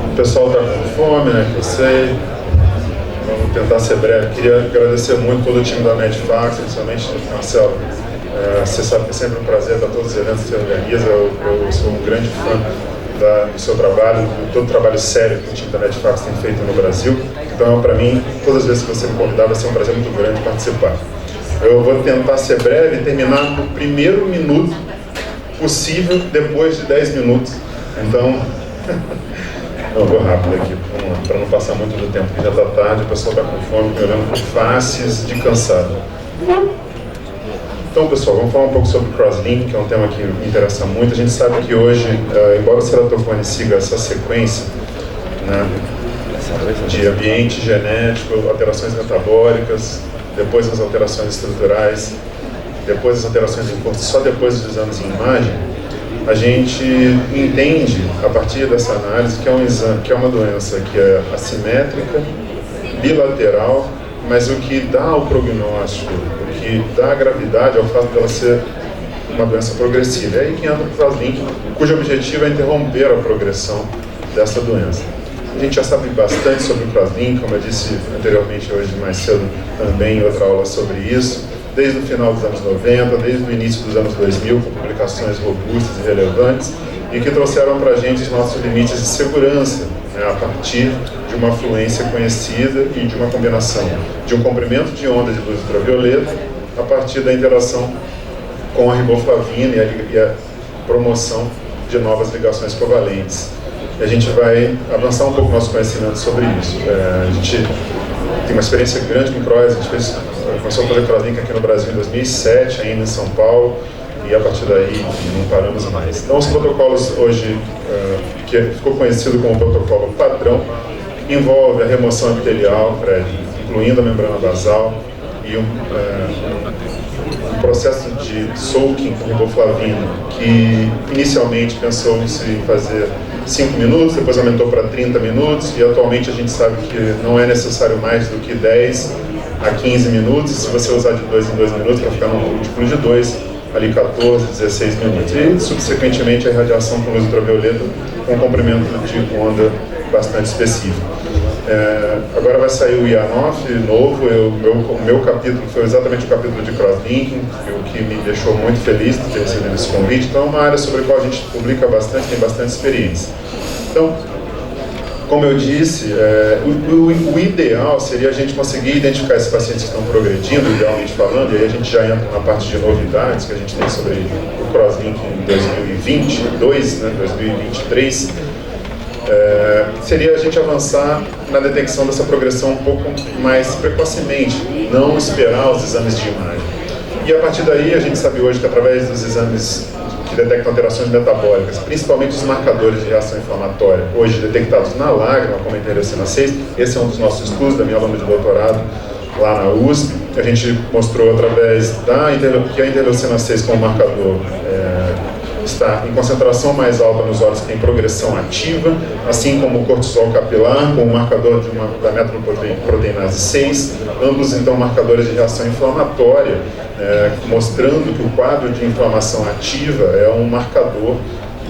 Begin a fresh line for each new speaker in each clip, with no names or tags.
O pessoal está com fome, né, que eu sei. Vamos tentar ser breve. Queria agradecer muito todo o time da Medfax, principalmente Marcelo. Você sabe que é sempre um prazer estar todos os eventos que você organiza. Eu sou um grande fã do seu trabalho, de todo o trabalho sério que o time da Medfax tem feito no Brasil. Então, para mim, todas as vezes que você me convidar, vai ser um prazer muito grande participar. Eu vou tentar ser breve e terminar no primeiro minuto possível, depois de 10 minutos. Então, eu vou rápido aqui, para não passar muito do tempo, porque já está tarde, o pessoal está com fome, me olhando com faces de cansado. Então, pessoal, vamos falar um pouco sobre Crosslink, que é um tema que me interessa muito. A gente sabe que hoje, embora o ceratofone siga essa sequência, né, de ambiente genético, alterações metabólicas, depois as alterações estruturais, depois as alterações em curso, só depois dos exames em imagem, a gente entende, a partir dessa análise, que é um exame, que é uma doença que é assimétrica, bilateral, mas o que dá o prognóstico, o que dá a gravidade é o fato dela ser uma doença progressiva. É aí que entra o Crosslink, cujo objetivo é interromper a progressão dessa doença. A gente já sabe bastante sobre o Crosslink, como eu disse anteriormente hoje mais cedo também em outra aula sobre isso, desde o final dos anos 90, desde o início dos anos 2000, com publicações robustas e relevantes, e que trouxeram para a gente os nossos limites de segurança, né, a partir de uma fluência conhecida e de uma combinação de um comprimento de onda de luz ultravioleta, a partir da interação com a riboflavina e a promoção de novas ligações covalentes. E a gente vai avançar um pouco o nosso conhecimento sobre isso. A gente tem uma experiência grande com CROS, a gente começou a fazer Crosslink aqui no Brasil em 2007, ainda em São Paulo, e a partir daí não paramos mais. Então, os protocolos hoje, que ficou conhecido como protocolo padrão, envolve a remoção epitelial, incluindo a membrana basal, e um processo de soaking com riboflavina, que inicialmente pensou-se em fazer 5 minutos, depois aumentou para 30 minutos, e atualmente a gente sabe que não é necessário mais do que 10 a 15 minutos, se você usar de 2 em 2 minutos, para ficar num múltiplo de 2, ali 14, 16 minutos. E, subsequentemente, a irradiação com luz ultravioleta com um comprimento de onda bastante específico. Agora vai sair o IANOF novo, o meu capítulo foi exatamente o capítulo de Crosslink, o que me deixou muito feliz de ter recebido esse convite. Então, é uma área sobre a qual a gente publica bastante, tem bastante experiência. Então, como eu disse, o ideal seria a gente conseguir identificar esses pacientes que estão progredindo, idealmente falando, e aí a gente já entra na parte de novidades que a gente tem sobre o Crosslink em 2022, né, 2023, seria a gente avançar na detecção dessa progressão um pouco mais precocemente, não esperar os exames de imagem. E a partir daí a gente sabe hoje que através dos exames que detectam alterações metabólicas, principalmente os marcadores de reação inflamatória, hoje detectados na lágrima, como a interleucina 6, esse é um dos nossos estudos, da minha aluna de doutorado lá na USP, a gente mostrou através que a interleucina 6 como marcador está em concentração mais alta nos olhos que tem progressão ativa, assim como o cortisol capilar, com o marcador da metroproteinase 6, ambos então marcadores de reação inflamatória, mostrando que o quadro de inflamação ativa é um marcador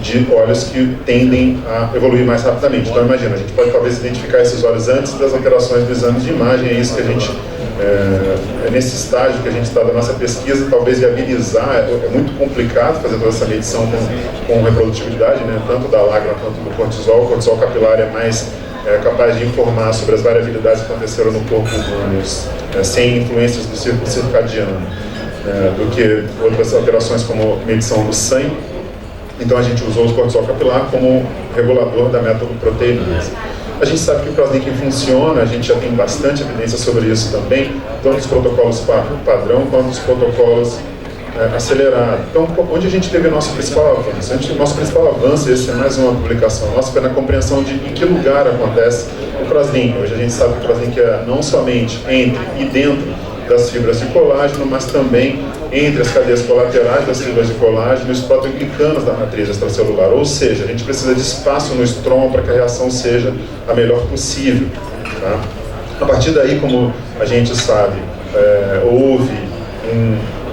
de olhos que tendem a evoluir mais rapidamente. Então imagina, a gente pode talvez identificar esses olhos antes das alterações do exame de imagem, é isso que a gente, nesse estágio que a gente está da nossa pesquisa, talvez viabilizar, é muito complicado fazer toda essa medição com reprodutibilidade, né, tanto da lágrima quanto do cortisol. O cortisol capilar é mais capaz de informar sobre as variabilidades que aconteceram no corpo humano, sem influências do círculo circadiano, do que outras alterações como medição do sangue. Então a gente usou o cortisol capilar como regulador da metroproteinase. A gente sabe que o crosslinking funciona, a gente já tem bastante evidência sobre isso também, tanto os protocolos padrão quanto os protocolos acelerados. Então, onde a gente teve o nosso principal avanço? Nosso principal avanço, essa é mais uma publicação nossa, foi na compreensão de em que lugar acontece o crosslinking. Hoje a gente sabe que o crosslinking é não somente entre e dentro das fibras de colágeno, mas também entre as cadeias colaterais das fibras de colágeno e os proteoglicanos da matriz extracelular. Ou seja, a gente precisa de espaço no estroma para que a reação seja a melhor possível. Tá? A partir daí, como a gente sabe, houve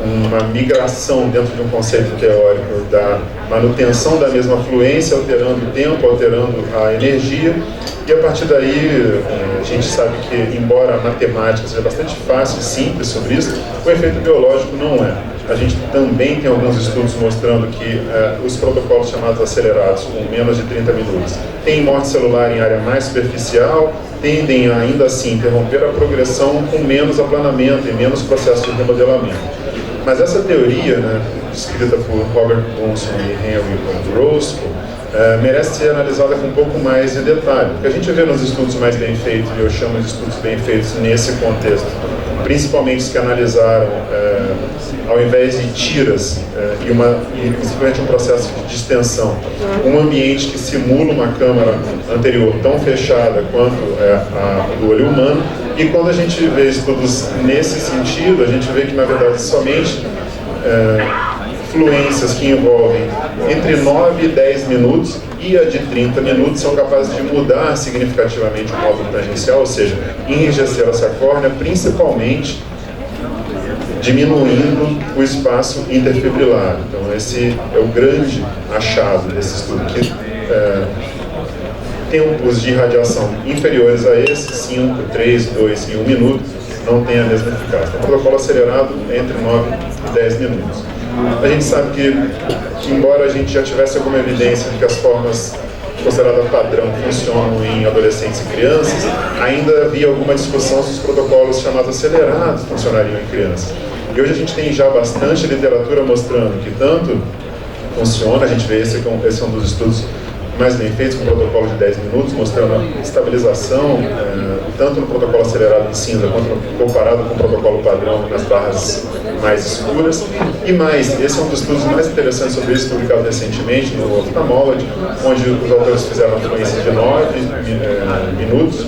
uma migração dentro de um conceito teórico da manutenção da mesma fluência, alterando o tempo, alterando a energia, e a partir daí a gente sabe que, embora a matemática seja bastante fácil e simples sobre isso, o efeito biológico não é. A gente também tem alguns estudos mostrando que os protocolos chamados acelerados, com menos de 30 minutos, têm morte celular em área mais superficial, tendem a, ainda assim, interromper a progressão com menos aplanamento e menos processo de remodelamento. Mas essa teoria, né, descrita por Robert Bunsen e Henry Roscoe, merece ser analisada com um pouco mais de detalhe. O que a gente vê nos estudos mais bem feitos, e eu chamo de estudos bem feitos nesse contexto, principalmente os que analisaram, ao invés de tiras e simplesmente um processo de distensão, um ambiente que simula uma câmara anterior tão fechada quanto a do olho humano. E quando a gente vê estudos nesse sentido, a gente vê que, na verdade, somente fluências que envolvem entre 9 e 10 minutos e a de 30 minutos são capazes de mudar significativamente o módulo tangencial, ou seja, enrijecer essa córnea, principalmente diminuindo o espaço interfibrilar. Então, esse é o grande achado desse estudo, que tempos de irradiação inferiores a esses, 5, 3, 2 e 1 minuto, não tem a mesma eficácia. Então, o protocolo acelerado é entre 9 e 10 minutos. A gente sabe que, embora a gente já tivesse alguma evidência de que as formas consideradas padrão funcionam em adolescentes e crianças, ainda havia alguma discussão se os protocolos chamados acelerados funcionariam em crianças. E hoje a gente tem já bastante literatura mostrando que tanto funciona, a gente vê esse é um dos estudos mais bem feitos, com protocolo de 10 minutos, mostrando a estabilização, tanto no protocolo acelerado em cinza, quanto comparado com o protocolo padrão nas barras mais escuras. E mais, esse é um dos estudos mais interessantes sobre isso, publicado recentemente no Ophthalmology, onde os autores fizeram a fluência de 9 minutos.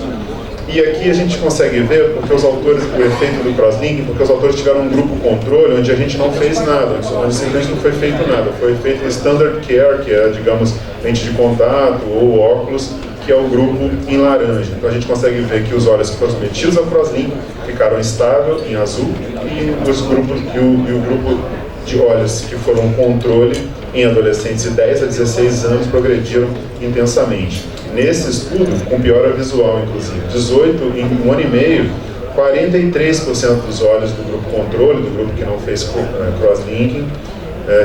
E aqui a gente consegue ver porque os autores, o efeito do crosslinking, porque os autores tiveram um grupo controle onde a gente não fez nada, onde simplesmente não foi feito nada. Foi feito o standard care, que é, digamos, lente de contato ou óculos, que é o grupo em laranja. Então a gente consegue ver que os olhos que foram submetidos ao crosslinking ficaram estáveis em azul e o grupo de olhos que foram controle em adolescentes de 10 a 16 anos progrediram intensamente. Nesse estudo, com piora visual, inclusive, 18 em um ano e meio, 43% dos olhos do grupo controle, do grupo que não fez crosslinking,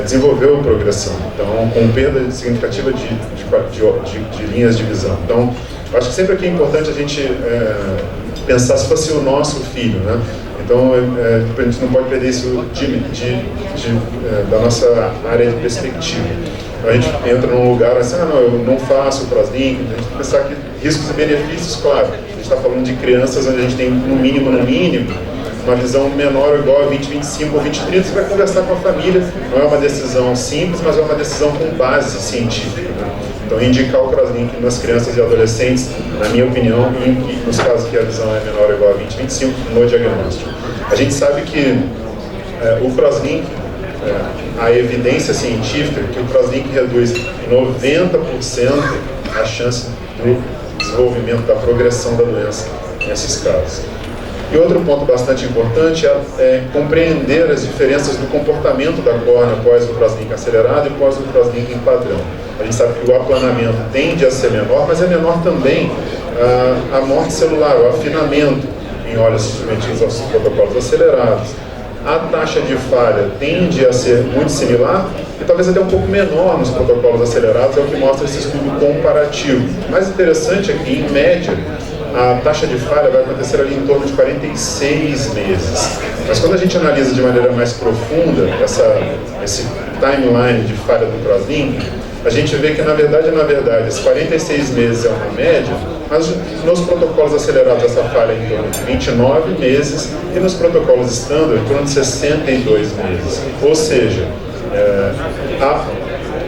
desenvolveu progressão, então com perda significativa de linhas de visão. Então, acho que sempre aqui é importante a gente pensar se fosse o nosso filho, né? Então, a gente não pode perder isso da nossa área de perspectiva. Então, a gente entra num lugar assim, não, eu não faço crosslinking, a gente tem que pensar que riscos e benefícios, claro. A gente está falando de crianças onde a gente tem, no mínimo, uma visão menor ou igual a 20, 25 ou 20, 30, você vai conversar com a família. Não é uma decisão simples, mas é uma decisão com base científica. Né? Então, indicar o crosslinking nas crianças e adolescentes, na minha opinião, e nos casos que a visão é menor ou igual a 20, 25, no diagnóstico. A gente sabe que o crosslinking, a evidência científica é que o crosslinking reduz 90% a chance do desenvolvimento da progressão da doença nesses casos. E outro ponto bastante importante é compreender as diferenças do comportamento da córnea após o crosslinking acelerado e após o crosslinking padrão. A gente sabe que o aplanamento tende a ser menor, mas é menor também a morte celular, o afinamento em olhos submetidos aos protocolos acelerados. A taxa de falha tende a ser muito similar e talvez até um pouco menor nos protocolos acelerados, é o que mostra esse estudo comparativo. O mais interessante é que, em média, a taxa de falha vai acontecer ali em torno de 46 meses. Mas quando a gente analisa de maneira mais profunda esse timeline de falha do crosslinking, a gente vê que, na verdade, esses 46 meses é uma média, Mas nos protocolos acelerados essa falha é em torno de 29 meses e nos protocolos standard em torno de 62 meses. Ou seja, há,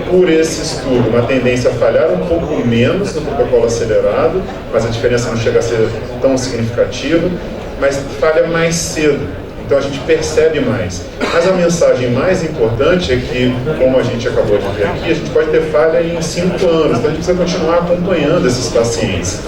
por esse estudo, uma tendência a falhar um pouco menos no protocolo acelerado, mas a diferença não chega a ser tão significativa, mas falha mais cedo. Então a gente percebe mais. Mas a mensagem mais importante é que, como a gente acabou de ver aqui, a gente pode ter falha em 5 anos, então a gente precisa continuar acompanhando esses pacientes.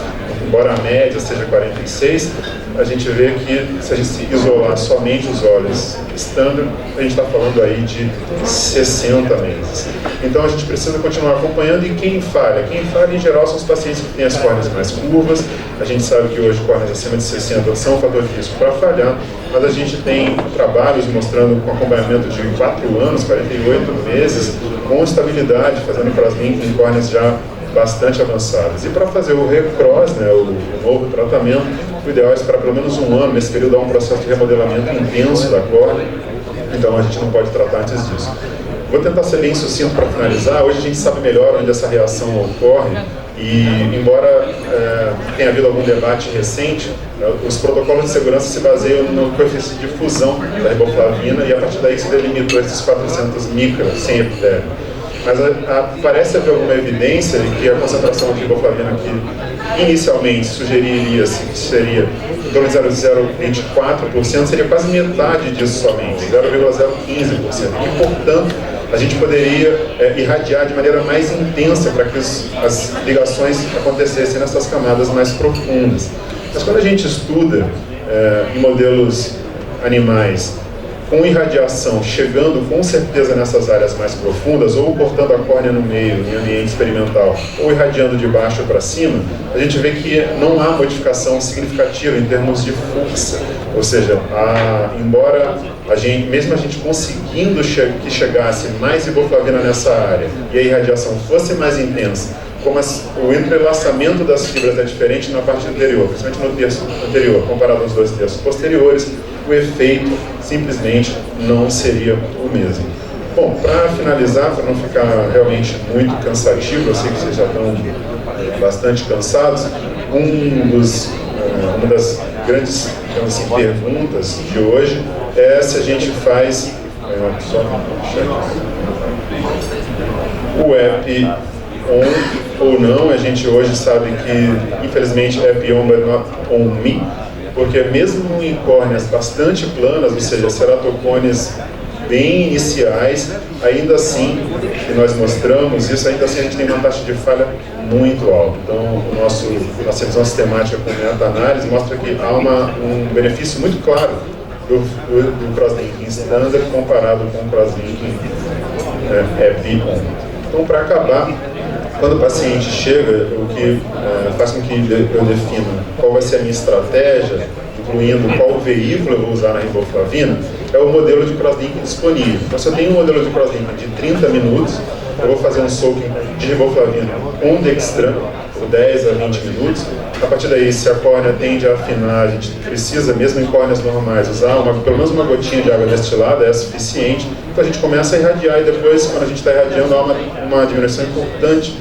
Embora a média seja 46, a gente vê que se a gente isolar somente os olhos standard, a gente está falando aí de 60 meses. Então a gente precisa continuar acompanhando. E quem falha? Quem falha em geral são os pacientes que têm as córneas mais curvas. A gente sabe que hoje córneas acima de 60 são um fator de risco para falhar, mas a gente tem trabalhos mostrando com acompanhamento de 4 anos, 48 meses, com estabilidade, fazendo crosslink em córneas já bastante avançadas. E para fazer o recross, né, o novo tratamento, o ideal é esperar pelo menos 1 ano. Nesse período há um processo de remodelamento intenso da córnea, então a gente não pode tratar antes disso. Vou tentar ser bem sucinto para finalizar. Hoje a gente sabe melhor onde essa reação ocorre e, embora tenha havido algum debate recente, os protocolos de segurança se baseiam no coeficiente de fusão da riboflavina e a partir daí se delimitou esses 400 micras sem epitélio. Mas parece haver alguma evidência de que a concentração de riboflavina que inicialmente sugeriria que seria em torno de 0,024%, seria quase metade disso somente, 0,015%, e, portanto, a gente poderia irradiar de maneira mais intensa para que as ligações acontecessem nessas camadas mais profundas. Mas quando a gente estuda em modelos animais com irradiação chegando com certeza nessas áreas mais profundas, ou cortando a córnea no meio em ambiente experimental, ou irradiando de baixo para cima, a gente vê que não há modificação significativa em termos de força. Ou seja, embora mesmo a gente conseguindo que chegasse mais riboflavina nessa área e a irradiação fosse mais intensa, como o entrelaçamento das fibras é diferente na parte anterior, principalmente no terço anterior, comparado aos 2 terços posteriores, o efeito simplesmente não seria o mesmo. Bom, para finalizar, para não ficar realmente muito cansativo, eu sei que vocês já estão bastante cansados, uma das grandes assim, perguntas de hoje é se a gente faz o EP-ON ou não. A gente hoje sabe que, infelizmente, EP-ON but not on me, porque mesmo em córneas bastante planas, ou seja, ceratocones bem iniciais, ainda assim, que nós mostramos isso, ainda assim a gente tem uma taxa de falha muito alta. Então, nossa revisão sistemática com meta-análise mostra que há um benefício muito claro do crosslinking standard comparado com o crosslinking EP-ON. Então, para acabar, quando o paciente chega, o que faz com que eu defina qual vai ser a minha estratégia, incluindo qual veículo eu vou usar na riboflavina, é o modelo de crosslinking disponível. Então, se eu tenho um modelo de crosslinking de 30 minutos, eu vou fazer um soaking de riboflavina com dextran por 10 a 20 minutos. A partir daí, se a córnea tende a afinar, a gente precisa, mesmo em córneas normais, usar pelo menos uma gotinha de água destilada, é suficiente. Então a gente começa a irradiar e depois, quando a gente está irradiando, há uma diminuição importante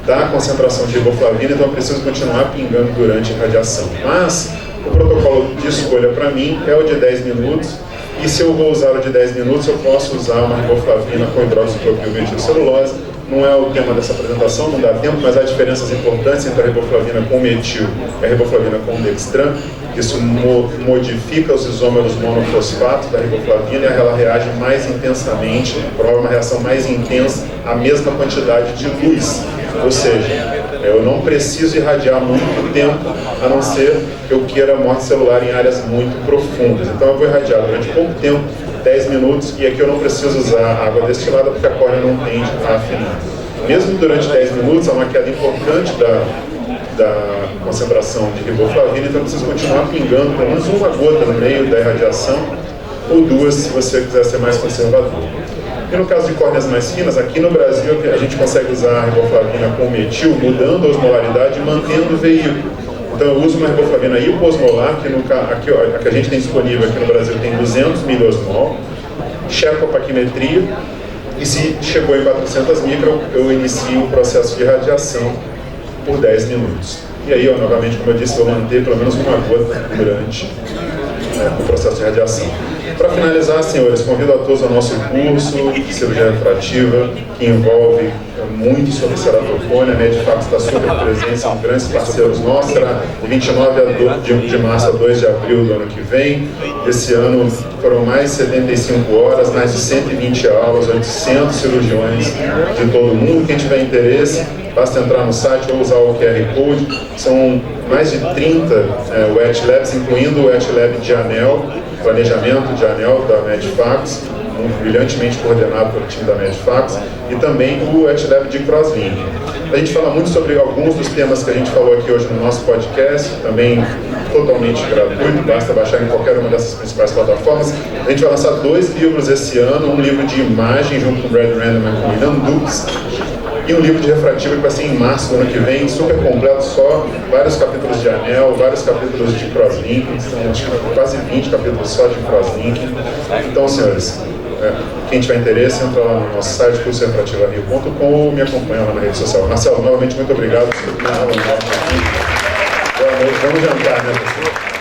da concentração de riboflavina, então eu preciso continuar pingando durante a irradiação. Mas o protocolo de escolha para mim é o de 10 minutos, e se eu vou usar o de 10 minutos, eu posso usar uma riboflavina com hidroxipropil metilcelulose. Não é o tema dessa apresentação, não dá tempo, mas há diferenças importantes entre a riboflavina com metil e a riboflavina com dextran. Isso modifica os isômeros monofosfato da riboflavina e ela reage mais intensamente, prova uma reação mais intensa à mesma quantidade de luz. Ou seja, eu não preciso irradiar muito tempo, a não ser que eu queira morte celular em áreas muito profundas. Então eu vou irradiar durante pouco tempo, 10 minutos, e aqui eu não preciso usar água destilada porque a córnea não tende a afinar. Mesmo durante 10 minutos, há uma queda importante da concentração de riboflavina, então eu preciso continuar pingando pelo menos uma gota no meio da irradiação, ou 2 se você quiser ser mais conservador. E no caso de córneas mais finas, aqui no Brasil a gente consegue usar a riboflavina com metil, mudando a osmolaridade e mantendo o veículo. Então eu uso uma riboflavina hiposmolar, a que a gente tem disponível aqui no Brasil tem 200 miliosmol, checo a paquimetria, e se chegou em 400 micras, eu inicio o processo de irradiação por 10 minutos. E aí, novamente, como eu disse, vou manter pelo menos uma gota durante o processo de radiação. Para finalizar, senhores, convido a todos ao nosso curso de cirurgia refrativa, que envolve muito sobre ceratocone. A Medifax está super presente, são grandes parceiros nossos. Será de 29 de março a 2 de abril do ano que vem. Esse ano foram mais de 75 horas, mais de 120 aulas, 800 cirurgiões de todo o mundo. Quem tiver interesse, basta entrar no site ou usar o QR Code. São mais de 30 wet labs, incluindo o wet lab de anel, planejamento de anel da Medifax, brilhantemente coordenado pelo time da Medifax, e também o wet lab de crosslink. A gente fala muito sobre alguns dos temas que a gente falou aqui hoje no nosso podcast, também totalmente gratuito, basta baixar em qualquer uma dessas principais plataformas. A gente vai lançar 2 livros esse ano, um livro de imagem junto com o Brad Random e com o William Dukes, e um livro de refrativa que vai ser em março do ano que vem, super completo, só vários capítulos de anel, vários capítulos de crosslink, quase 20 capítulos só de crosslink. Então, senhores, quem tiver interesse, entra lá no nosso site, cursorefrativario.com, ou me acompanha lá na rede social. Marcelo, novamente, muito obrigado. Boa noite, vamos jantar, né, pessoal?